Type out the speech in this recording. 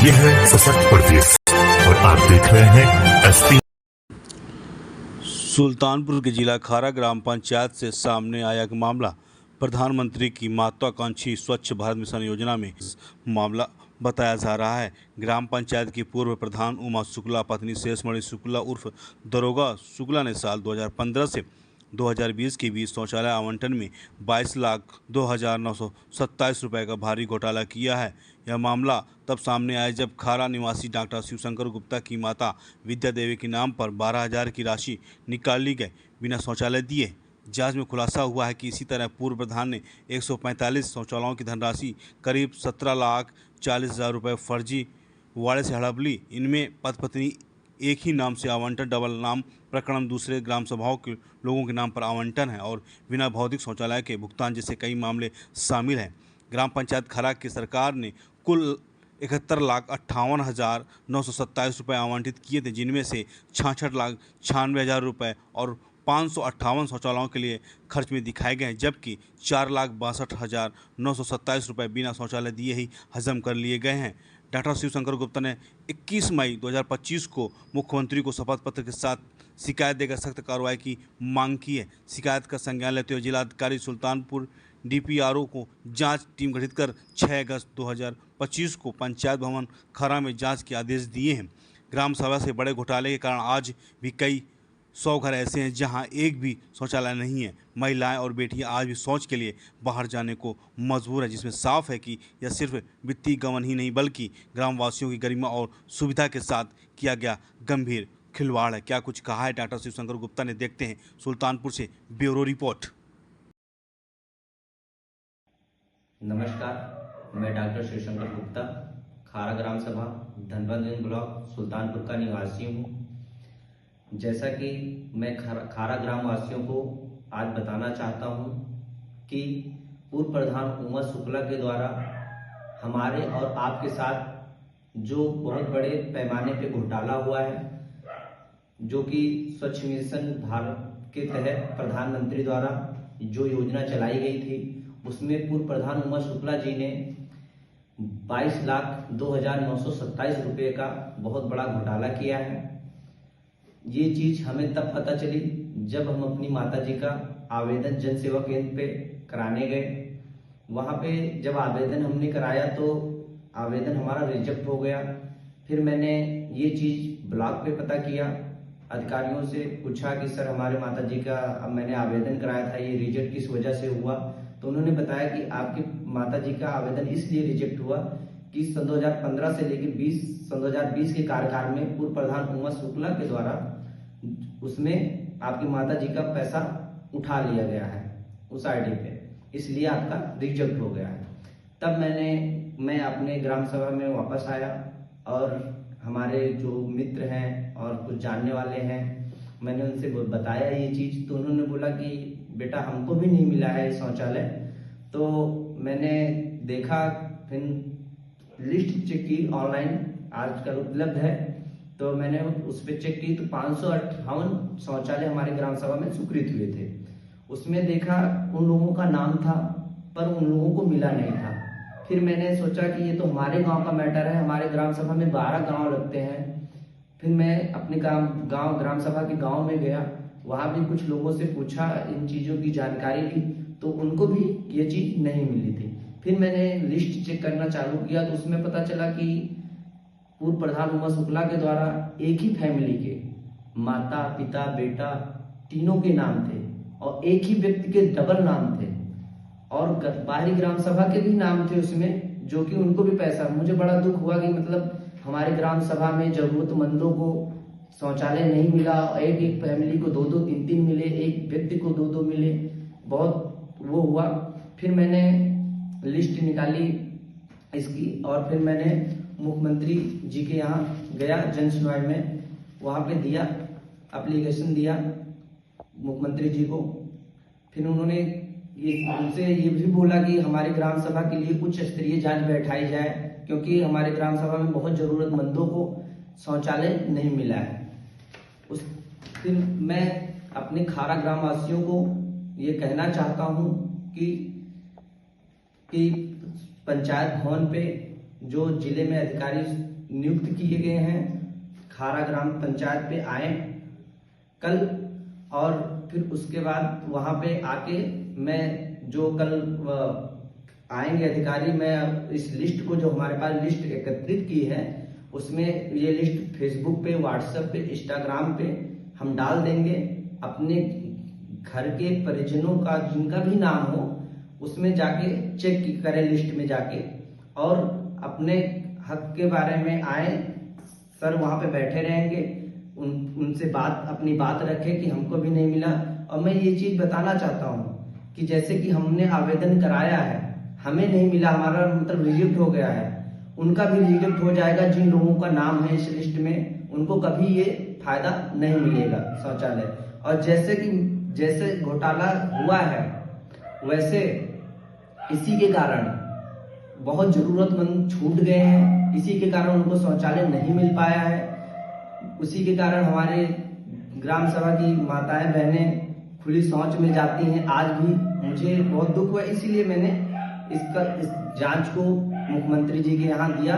ये है सशक्त प्रदेश और आप देख रहे हैं एसपी। सुल्तानपुर के जिला खारा ग्राम पंचायत से सामने आया एक मामला। प्रधानमंत्री की महत्वाकांक्षी स्वच्छ भारत मिशन योजना में मामला बताया जा रहा है। ग्राम पंचायत की पूर्व प्रधान उमा शुक्ला पत्नी शेषमणि शुक्ला उर्फ दरोगा शुक्ला ने साल 2015 से 2020 के बीच शौचालय आवंटन में 22,02,927 रुपये का भारी घोटाला किया है। यह मामला तब सामने आया जब खारा निवासी डॉक्टर शिवशंकर गुप्ता की माता विद्या देवी के नाम पर 12,000 की राशि निकाली गई बिना शौचालय दिए। जांच में खुलासा हुआ है कि इसी तरह पूर्व प्रधान ने 145 शौचालयों की धनराशि करीब 17,40,000 रुपये फर्जी वाड़े से हड़प ली। इनमें पति पत्नी एक ही नाम से आवंटन, डबल नाम प्रकरण, दूसरे ग्राम सभाओं के लोगों के नाम पर आवंटन है और बिना भौतिक शौचालय के भुगतान जैसे कई मामले शामिल हैं। ग्राम पंचायत खारा की सरकार ने कुल 71,58,927 रुपये आवंटित किए थे, जिनमें से 66,96,000 रुपये और 558 शौचालयों के लिए खर्च में दिखाए गए हैं, जबकि 4,62,927 रुपये बिना शौचालय दिए ही हजम कर लिए गए हैं। डॉक्टर शिवशंकर गुप्ता ने 21 मई 2025 को मुख्यमंत्री को शपथ पत्र के साथ शिकायत देकर सख्त कार्रवाई की मांग की है। शिकायत का संज्ञान लेते हुए जिलाधिकारी सुल्तानपुर डीपीआरओ को जांच टीम गठित कर 6 अगस्त 2025 को पंचायत भवन खारा में जांच के आदेश दिए हैं। ग्राम सभा से बड़े घोटाले के कारण आज भी कई 100 घर ऐसे हैं जहां एक भी शौचालय नहीं है। महिलाएं और बेटियां आज भी शौच के लिए बाहर जाने को मजबूर है, जिसमें साफ है कि यह सिर्फ वित्तीय गबन ही नहीं बल्कि ग्रामवासियों की गरिमा और सुविधा के साथ किया गया गंभीर खिलवाड़ है। क्या कुछ कहा है डॉक्टर शिवशंकर गुप्ता ने, देखते हैं सुल्तानपुर से ब्यूरो रिपोर्ट। नमस्कार, मैं डॉक्टर शिवशंकर गुप्ता, खारा ग्राम सभा धनबंजन ब्लॉक सुल्तानपुर का निवासी हूँ। जैसा कि मैं खारा ग्राम वासियों को आज बताना चाहता हूँ कि पूर्व प्रधान उमा शुक्ला के द्वारा हमारे और आपके साथ जो बहुत बड़े पैमाने पे घोटाला हुआ है, जो कि स्वच्छ मिशन भारत के तहत प्रधानमंत्री द्वारा जो योजना चलाई गई थी, उसमें पूर्व प्रधान उमा शुक्ला जी ने 22,02,927 रुपये का बहुत बड़ा घोटाला किया है। ये चीज हमें तब पता चली जब हम अपनी माताजी का आवेदन जन सेवा केंद्र पे कराने गए। वहां पे जब आवेदन हमने कराया तो आवेदन हमारा रिजेक्ट हो गया। फिर मैंने ये चीज ब्लॉक पे पता किया, अधिकारियों से पूछा कि सर हमारे माताजी का मैंने आवेदन कराया था, ये रिजेक्ट किस वजह से हुआ। तो उन्होंने बताया कि आपकी माताजी का आवेदन इसलिए रिजेक्ट हुआ कि सन 2015 से लेकर सन 2020 के कार्यकाल में पूर्व प्रधान उमा शुक्ला के द्वारा उसमें आपकी माताजी का पैसा उठा लिया गया है उस आईडी पे, इसलिए आपका रिजेक्ट हो गया है। तब मैं अपने ग्राम सभा में वापस आया और हमारे जो मित्र हैं और कुछ जानने वाले हैं, मैंने उनसे बताया ये चीज। तो उन्होंने बोला कि बेटा हमको भी नहीं मिला है शौचालय। तो मैंने देखा, फिर लिस्ट चेक की, ऑनलाइन आजकल उपलब्ध है, तो मैंने उस पर चेक की तो 558 शौचालय हमारे ग्राम सभा में स्वीकृत हुए थे। उसमें देखा उन लोगों का नाम था पर उन लोगों को मिला नहीं था। फिर मैंने सोचा कि ये तो हमारे गांव का मैटर है, हमारे ग्राम सभा में 12 गांव लगते हैं। फिर मैं अपने ग्राम सभा के गांव में गया, वहां भी कुछ लोगों से पूछा, इन चीजों की जानकारी ली, तो उनको भी ये चीज नहीं मिली थी। फिर मैंने लिस्ट चेक करना चालू किया तो उसमें पता चला कि पूर्व प्रधान उमा शुक्ला के द्वारा एक ही फैमिली के माता, पिता, बेटा तीनों के नाम थे और एक ही व्यक्ति के डबल नाम थे और बाहरी ग्राम सभा के भी नाम थे उसमें, जो कि उनको भी पैसा। मुझे बड़ा दुख हुआ कि मतलब हमारे ग्राम सभा में जरूरतमंदों को शौचालय नहीं मिला, एक फैमिली को 2-2, 3-3 मिले, एक व्यक्ति को 2-2 मिले, बहुत वो हुआ। फिर मैंने लिस्ट निकाली इसकी और फिर मैंने मुख्यमंत्री जी के यहाँ गया जन सुनवाई में, वहां पे दिया, एप्लीकेशन दिया मुख्यमंत्री जी को। फिर उन्होंने उनसे ये भी बोला कि हमारे ग्राम सभा के लिए उच्च स्तरीय जांच बैठाई जाए, क्योंकि हमारे ग्राम सभा में बहुत जरूरतमंदों को शौचालय नहीं मिला है। फिर मैं अपने खारा ग्राम वासियों को ये कहना चाहता हूँ कि पंचायत भवन पे जो जिले में अधिकारी नियुक्त किए गए हैं खारा ग्राम पंचायत पे आए कल, और फिर उसके बाद वहाँ पे आके मैं जो कल आएंगे अधिकारी, मैं इस लिस्ट को जो हमारे पास लिस्ट एकत्रित की है उसमें ये लिस्ट फेसबुक पे, व्हाट्सएप पे, इंस्टाग्राम पे हम डाल देंगे। अपने घर के परिजनों का जिनका भी नाम हो उसमें जाके चेक करें लिस्ट में जाके, और अपने हक के बारे में आए सर, वहाँ पे बैठे रहेंगे, उनसे अपनी बात रखें कि हमको भी नहीं मिला। और मैं ये चीज बताना चाहता हूँ कि जैसे कि हमने आवेदन कराया है, हमें नहीं मिला, हमारा मतलब रिजेक्ट हो गया है, उनका भी रिजेक्ट हो जाएगा। जिन लोगों का नाम है इस लिस्ट में उनको कभी ये फायदा नहीं मिलेगा शौचालय। और जैसे घोटाला हुआ है वैसे इसी के कारण बहुत जरूरतमंद छूट गए हैं, इसी के कारण उनको शौचालय नहीं मिल पाया है, उसी के कारण हमारे ग्राम सभा की माताएं बहनें खुली शौच में जाती हैं। आज भी मुझे बहुत दुख हुआ, इसीलिए मैंने इस जांच को मुख्यमंत्री जी के यहाँ दिया।